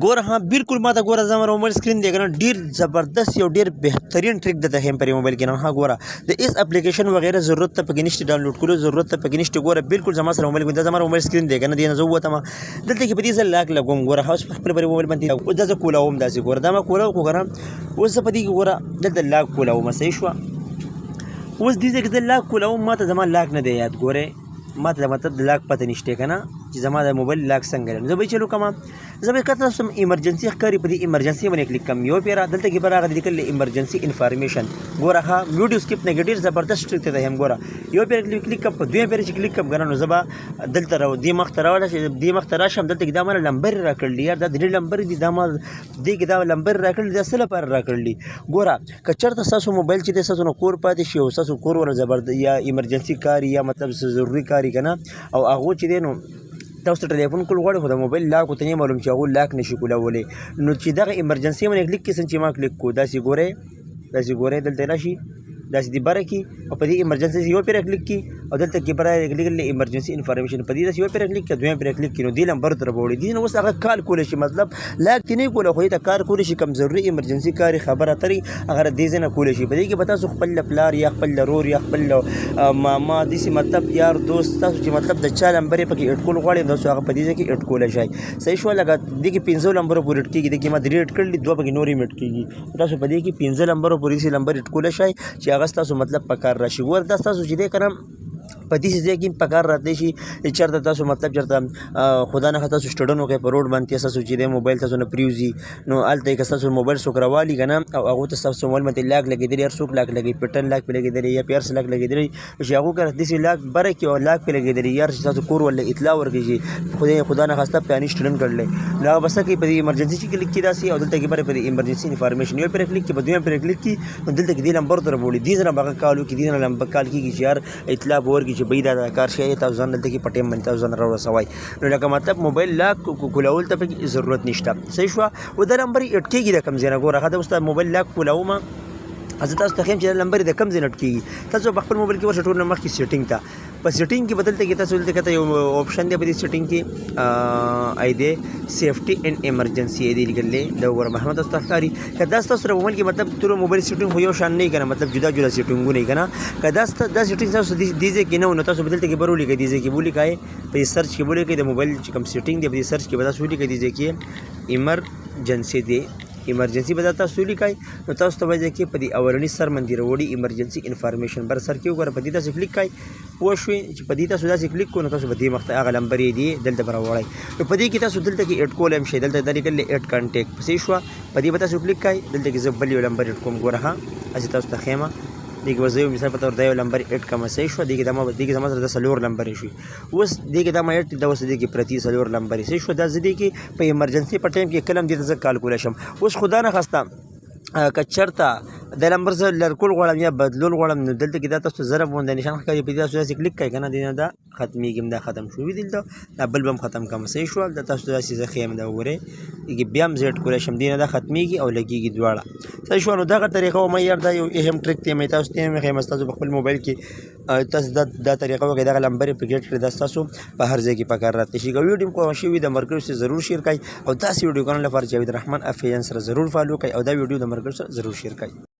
ګوره ها بالکل ما ته ګوره زما موبایل سکرین دی کنه ډیر زبردست یو ډیر بهترین ټریک ده هم پر موبایل کې نه ها ګوره د اس اپلیکیشن وغیرہ ضرورت ته پکې نشته ډاونلوډ کولو ضرورت ته پکې نشته ګوره بالکل زما سره موبایل کې زما موبایل سکرین دی کنه دی نه زه وته ما دلته کې په دې ځل لاک لګوم ګوره هاوس خپل پر موبایل باندې او دغه کولاوم داسې ګوره دا ما کولاو کو کنه اوس په دې کې ګوره دلته لاک کولاوم صحیح شو اوس دې ځکه د لاک کولاوم ما ته زما لاک نه دی یاد ګوره ما ته مطلب د لاک پته نشته کنه چې زما د موبایل لاک څنګه لرم زه به چلو کوم زه به کته سم ایمرجنسي ښکاري په دې ایمرجنسي باندې کلیک کوم یو پیرا دلته کې پر هغه لیکل ایمرجنسي انفارمیشن ګوره ها ویډیو سکپ نیگیټیو زبردست ټریک ته هم ګوره یو پیر کلیک کوم په دوی پیر چې کلیک کوم کنه نو زبا دلته راو دې مخ ته راوړل چې دې مخ ته راشم دلته کې دا مال نمبر راکړل یار دا د نمبر دي دا مال دې کې دا نمبر راکړل دا سره پر راکړل ګوره کچرته تاسو موبایل چې تاسو نو کور پاتې شي او تاسو کور ور زبردست یا ایمرجنسي کار یا مطلب ضروري کاری کنه او هغه چې دینو تاسو ټلیفون کول غواړئ خو د موبایل لاک ورته نه معلوم چې هغه لاک نشي کولولی نو چې دغه ایمرجنسي باندې کلیک کړئ چې ما کلیک کو داسې ګورئ دلته راشي داسې دې بره کړي او په دې ایمرجنسي یو پیر کلیک کړي او دلته کې برای کلیک کړئ ایمرجنسي انفارمیشن په دې داسې یو پیر کلیک کړئ دویم پیر کلیک کړئ نو دې نمبر ته راوړي دې نو اوس هغه کال کولی شي مطلب لاک تی نه کولی خو ته کار کولی شي کوم ضروري ایمرجنسي کاري خبره اتري هغه دې ځای نه کولی شي په دې کې به تاسو خپل پلار یا خپل ورور یا خپل ماما داسې مطلب یار دوست تاسو چې مطلب د چا نمبر پکې اډ کول غواړئ تاسو هغه په دې ځای کې اډ کولی شئ صحیح شو لکه دې کې 15 نمبر پورې اډ کېږي دې کې ما 3 اډ کړلي 2 پکې نورې اډ کېږي تاسو په دې کې 15 نمبر پورې سي نمبر اډ کولی شئ چې هغه تاسو مطلب پکار راشي ور دا تاسو چې دې کړم په دې ځای کې پکار راتلی شي چېرته تاسو مطلب چېرته خدا نه تاسو سټډن وکړئ په روډ باندې تاسو چې دی موبایل تاسو نه پرېوځي نو هلته یې که ستاسو موبایل څوک راوالي که نه او هغو ته ستاسو موبایل باندې لاک لګېدلی هر څوک لاک لګوي پیټن لاک پرې لګېدلی یا پیرس لاک لګېدلی چې هغو که داسې لاک بره کړي او لاک پرې لګېدلی یار چې تاسو کور ولله اطلاع ورکړي چې خدا نه خواسته پلاني سټډن کړلی نو هغه به څه کوي په دې ایمرجنسي چې کلیک کړي داسې او دلته کې بره په دې ایمرجنسي انفارمیشن یو پرې کلیک کړي په دویم پرې کلیک کړي نو دلته کې دې نمبر ته راوړي دې سره به هغه کال وکړي دې نه نمبر کال کېږي چې یار اطلاع به ورکړي چې بهی دا کار شی تاسو ځان دلته کې په ټایم باندې تاسو ځان راورسوئ نو لکه مطلب موبایل لاک کولول ته پکې ضرورت نشته صحیح شوه او دا نمبر یې اډ کېږي د کوم ځای نه ګوره ښه دا اوس تا موبایل لاک کولومه زه تاسو ته ښیم چې دا نمبر د کوم ځای نه اډ کېږي تاسو په خپل موبایل کې ورشه ټول نه مخکې سیټینګ ته په سیټینګ کې بدلته کې تاسو دلته کته یو آپشن دی په دې سیټینګ کې آی دی سیفټي اینډ ایمرجنسي دی لیکلی دا وګوره محمد تاسو ته ښکاري که دا ستاسو سره موبایل کې مطلب ټول موبایل سیټینګ خو یو شان نه وي که نه مطلب جدا جدا سیټینګونه وي که نه که دا سیټینګ تاسو دې ځای کې نه و نو تاسو به دلته کې به ولیکئ دې ځای کې به ولیکئ په دې سرچ کې به ولیکئ د موبایل چې کوم سیټینګ دی په دې سرچ کې به تاسو ولیکئ دې ځای کې ایمرجنسي دی ایمرجنسي به تاسو ولیکئ نو تاسو ته به ځای کې په دې اولني سر باندې راوړي ایمرجنسي انفارمیشن بر سر کې وګوره په دې تاسو کلیک کړئ پوه شوې چې په دې تاسو داسې کلیک کړو نو تاسو به دې مخ ته هغه نمبر یې دی دلته به راوړئ نو په دې کې تاسو دلته کې اډ کولی هم شئ دلته دا لیکلی اډ کانټیکټ صحیح شوه په دې به تاسو کلیک کړئ دلته کې زه بل یو نمبر اډ کوم ګوره ښه هسې تاسو ته ښیم دې کې به زه یو مثال په طور دا یو نمبر اډ کړم صحیح شوه دې کې زما سره د 4 نمبر شوي اوس دې کې دا ما اډ دا اوس دې کې پرتي 4 نمبر صحیح شوه دا زه دې کې په ایمرجنسي په ټایم کې کله هم دې ته زه کال کولی شم اوس خدا نه خواسته که چېرته دا نمبر زه لرکول غواړم یا بدلول غواړم نو دلته کې دا تاسو ضرب غونډه نشان ښکاري په دې تاسو داسې کلیک کړئ که نه دې نه دا ختمېږي هم دا ختم شو دلته دا بل به هم ختم کړم صحیح شول دا تاسو داسې زه ښیم دا وګورئ دې کې بیا هم زه اډ کولی شم دې نه دا ختمېږي او لګېږي دواړه صحیح شوه نو دغه طریقه ومه یار دا یو اهم ټریک دی مې تاسو ته هم ښیم ستاسو په خپل موبایل کې تاسو دا طریقه وکړئ دغه نمبر یې پرې ګډ کړئ دا ستاسو په هر ځای کې په کار راتلی شي که ویډیو مو خوښ شوي د ملګرو سره ضرور شیر کړئ او داسې ویډیوګانو لپاره جاوید رحمان افیان سره ضرور فالو کړئ او دا ویډیو د ملګرو سره ضرور شیر کړئ